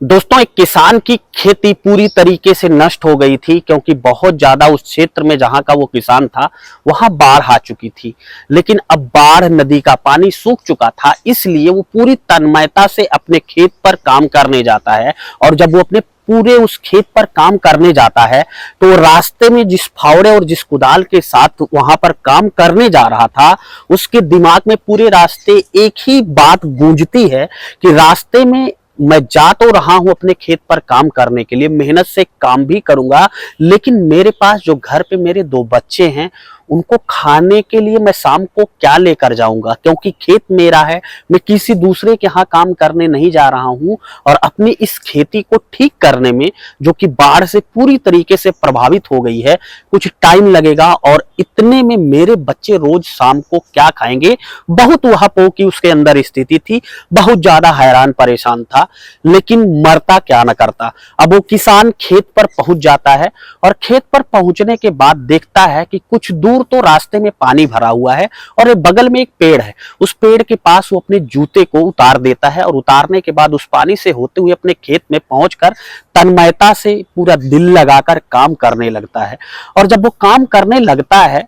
दोस्तों, एक किसान की खेती पूरी तरीके से नष्ट हो गई थी क्योंकि बहुत ज्यादा उस क्षेत्र में जहां का वो किसान था वहां बाढ़ आ चुकी थी। लेकिन अब बाढ़, नदी का पानी सूख चुका था, इसलिए वो पूरी तन्मयता से अपने खेत पर काम करने जाता है। और जब वो अपने पूरे उस खेत पर काम करने जाता है तो रास्ते में जिस फावड़े और जिस कुदाल के साथ वहां पर काम करने जा रहा था, उसके दिमाग में पूरे रास्ते एक ही बात गूंजती है कि रास्ते में मैं जा तो रहा हूं अपने खेत पर काम करने के लिए, मेहनत से काम भी करूंगा, लेकिन मेरे पास जो घर पे मेरे दो बच्चे हैं उनको खाने के लिए मैं शाम को क्या लेकर जाऊंगा, क्योंकि खेत मेरा है। मैं किसी दूसरे के यहाँ काम करने नहीं जा रहा हूं। और अपनी इस खेती को ठीक करने में, जो कि बाढ़ से पूरी तरीके से प्रभावित हो गई है, कुछ टाइम लगेगा। और इतने में मेरे बच्चे रोज शाम को क्या खाएंगे, बहुत वहां की उसके अंदर स्थिति थी। बहुत ज्यादा हैरान परेशान था, लेकिन मरता क्या न करता। अब वो किसान खेत पर पहुंच जाता है और खेत पर पहुंचने के बाद देखता है कि कुछ दूर तो रास्ते में पानी भरा हुआ है और बगल में एक पेड़ है। उस पेड़ के पास वो अपने जूते को उतार देता है और उतारने के बाद उस पानी से होते हुए अपने खेत में पहुंचकर तन्मयता से पूरा दिल लगाकर काम करने लगता है। और जब वो काम करने लगता है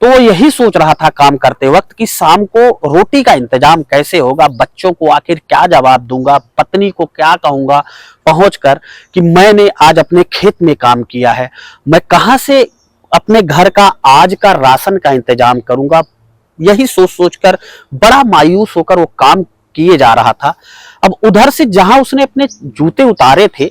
तो वो यही सोच रहा था काम करते वक्त कि शाम को रोटी का इंतजाम कैसे होगा, बच्चों को आखिर क्या जवाब दूंगा, पत्नी को क्या कहूंगा पहुंचकर कि मैंने आज अपने खेत में काम किया है। मैं कहां से अपने घर का आज का राशन का इंतजाम करूंगा। यही सोच सोचकर बड़ा मायूस होकर वो काम किए जा रहा था। अब उधर से जहां उसने अपने जूते उतारे थे,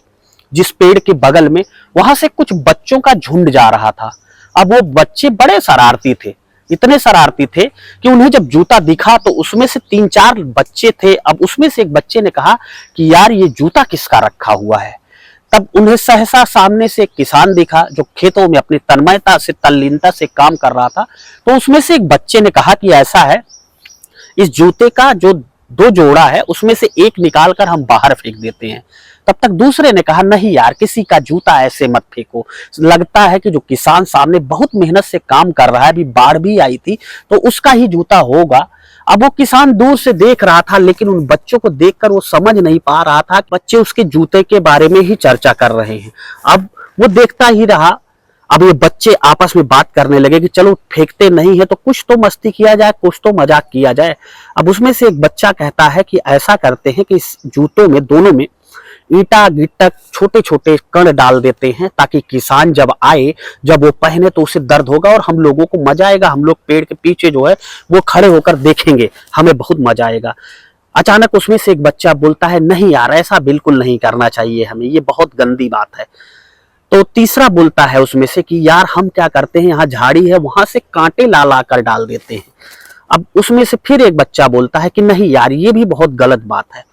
जिस पेड़ के बगल में, वहां से कुछ बच्चों का झुंड जा रहा था। अब वो बच्चे बड़े शरारती थे, इतने शरारती थे कि उन्हें जब जूता दिखा तो उसमें से 3-4 बच्चे थे। अब उसमें से एक बच्चे ने कहा कि यार, ये जूता किसका रखा हुआ है। तब उन्हें सहसा सामने से एक किसान दिखा जो खेतों में अपनी तन्मयता से, तल्लीनता से काम कर रहा था। तो उसमें से एक बच्चे ने कहा कि ऐसा है, इस जूते का जो 2 जोड़ा है उसमें से एक निकाल कर हम बाहर फेंक देते हैं। तब तक दूसरे ने कहा, नहीं यार, किसी का जूता ऐसे मत फेंको। लगता है कि जो किसान सामने बहुत मेहनत से काम कर रहा है, अभी बाढ़ भी आई थी तो उसका ही जूता होगा। अब वो किसान दूर से देख रहा था, लेकिन उन बच्चों को देखकर वो समझ नहीं पा रहा था कि बच्चे उसके जूते के बारे में ही चर्चा कर रहे हैं। अब वो देखता ही रहा। अब ये बच्चे आपस में बात करने लगे कि चलो फेंकते नहीं है तो कुछ तो मस्ती किया जाए, कुछ तो मजाक किया जाए। अब उसमें से एक बच्चा कहता है कि ऐसा करते हैं कि इस जूतों में, दोनों में ईटा गिट्टा, छोटे छोटे कण डाल देते हैं, ताकि किसान जब आए, जब वो पहने तो उसे दर्द होगा और हम लोगों को मजा आएगा। हम लोग पेड़ के पीछे जो है वो खड़े होकर देखेंगे, हमें बहुत मजा आएगा। अचानक उसमें से एक बच्चा बोलता है, नहीं यार, ऐसा बिल्कुल नहीं करना चाहिए हमें, ये बहुत गंदी बात है। तो तीसरा बोलता है उसमें से कि यार, हम क्या करते हैं, यहाँ झाड़ी है, वहां से कांटे ला ला कर डाल देते हैं। अब उसमें से फिर एक बच्चा बोलता है कि नहीं यार, ये भी बहुत गलत बात है।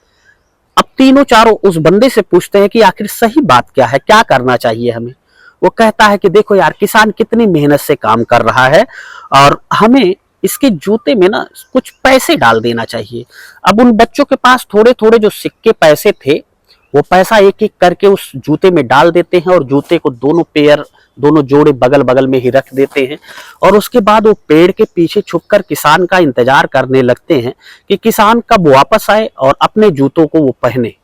अब तीनों चारों उस बंदे से पूछते हैं कि आखिर सही बात क्या है, क्या करना चाहिए हमें। वो कहता है कि देखो यार, किसान कितनी मेहनत से काम कर रहा है और हमें इसके जूते में ना कुछ पैसे डाल देना चाहिए। अब उन बच्चों के पास थोड़े थोड़े जो सिक्के पैसे थे, वो पैसा एक एक करके उस जूते में डाल देते हैं और जूते को दोनों पेयर, दोनों जोड़े बगल बगल में ही रख देते हैं। और उसके बाद वो पेड़ के पीछे छुपकर किसान का इंतजार करने लगते हैं कि किसान कब वापस आए और अपने जूतों को वो पहने।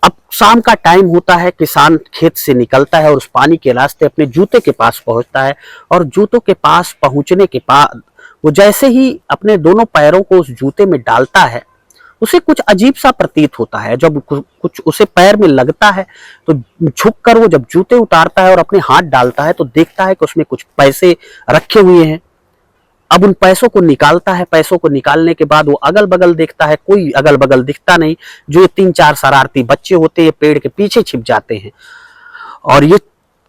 अब शाम का टाइम होता है, किसान खेत से निकलता है और उस पानी के रास्ते अपने जूते के पास पहुंचता है। और जूतों के पास पहुंचने के बाद वो जैसे ही अपने दोनों पैरों को उस जूते में डालता है, उसे कुछ अजीब सा प्रतीत होता है। जब कुछ उसे पैर में लगता है तो झुककर वो जब जूते उतारता है और अपने हाथ डालता है तो देखता है कि उसमें कुछ पैसे रखे हुए हैं। अब उन पैसों को निकालता है। पैसों को निकालने के बाद वो अगल बगल देखता है, कोई अगल बगल दिखता नहीं। जो ये 3-4 शरारती बच्चे होते हैं पेड़ के पीछे छिप जाते हैं। और ये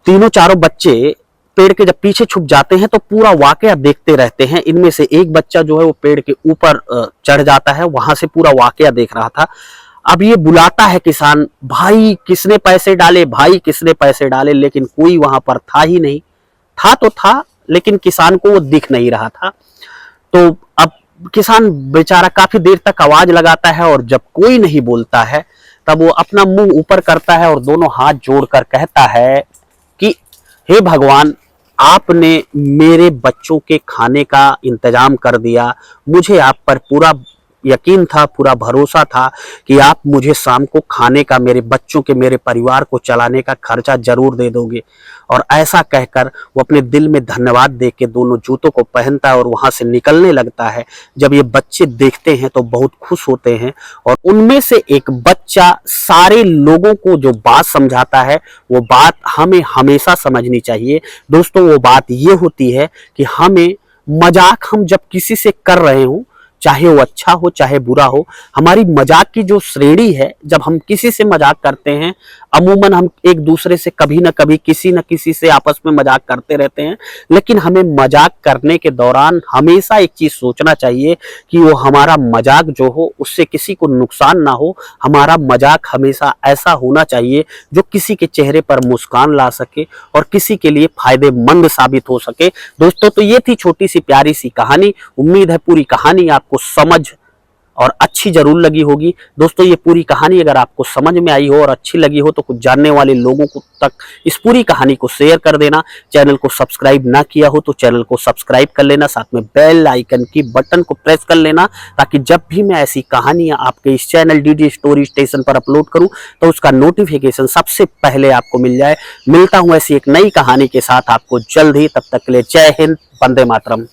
तीनों चारों बच्चे पेड़ के जब पीछे छुप जाते हैं तो पूरा वाकया देखते रहते हैं। इनमें से एक बच्चा जो है वो पेड़ के ऊपर चढ़ जाता है, वहां से पूरा वाकया देख रहा था। अब ये बुलाता है किसान, भाई किसने पैसे डाले, भाई किसने पैसे डाले, लेकिन कोई वहां पर था ही नहीं। था तो था, लेकिन किसान को वो दिख नहीं रहा था। तो अब किसान बेचारा काफी देर तक आवाज लगाता है और जब कोई नहीं बोलता है तब वो अपना मुंह ऊपर करता है और दोनों हाथ जोड़कर कहता है कि हे भगवान, आपने मेरे बच्चों के खाने का इंतजाम कर दिया, मुझे आप पर पूरा यकीन था, पूरा भरोसा था कि आप मुझे शाम को खाने का, मेरे बच्चों के, मेरे परिवार को चलाने का खर्चा जरूर दे दोगे। और ऐसा कहकर वो अपने दिल में धन्यवाद दे के दोनों जूतों को पहनता है और वहां से निकलने लगता है। जब ये बच्चे देखते हैं तो बहुत खुश होते हैं और उनमें से एक बच्चा सारे लोगों को जो बात समझाता है, वो बात हमें हमेशा समझनी चाहिए दोस्तों। वो बात ये होती है कि हमें मजाक हम जब किसी से कर रहे हो, चाहे वो अच्छा हो चाहे बुरा हो, हमारी मजाक की जो श्रेणी है, जब हम किसी से मजाक करते हैं, अमूमन हम एक दूसरे से कभी ना कभी किसी न किसी से आपस में मजाक करते रहते हैं, लेकिन हमें मजाक करने के दौरान हमेशा एक चीज सोचना चाहिए कि वो हमारा मजाक जो हो उससे किसी को नुकसान ना हो। हमारा मजाक हमेशा ऐसा होना चाहिए जो किसी के चेहरे पर मुस्कान ला सके और किसी के लिए फायदेमंद साबित हो सके। दोस्तों, तो ये थी छोटी सी प्यारी सी कहानी। उम्मीद है पूरी कहानी आपको समझ और अच्छी जरूर लगी होगी। दोस्तों, ये पूरी कहानी अगर आपको समझ में आई हो और अच्छी लगी हो तो कुछ जानने वाले लोगों को तक इस पूरी कहानी को शेयर कर देना। चैनल को सब्सक्राइब ना किया हो तो चैनल को सब्सक्राइब कर लेना, साथ में बेल आइकन की बटन को प्रेस कर लेना, ताकि जब भी मैं ऐसी कहानियां आपके इस चैनल डीडी स्टोरी स्टेशन पर अपलोड करूं तो उसका नोटिफिकेशन सबसे पहले आपको मिल जाए। मिलता हूं ऐसी एक नई कहानी के साथ आपको जल्द ही, तब तक के लिए जय हिंद, वंदे मातरम।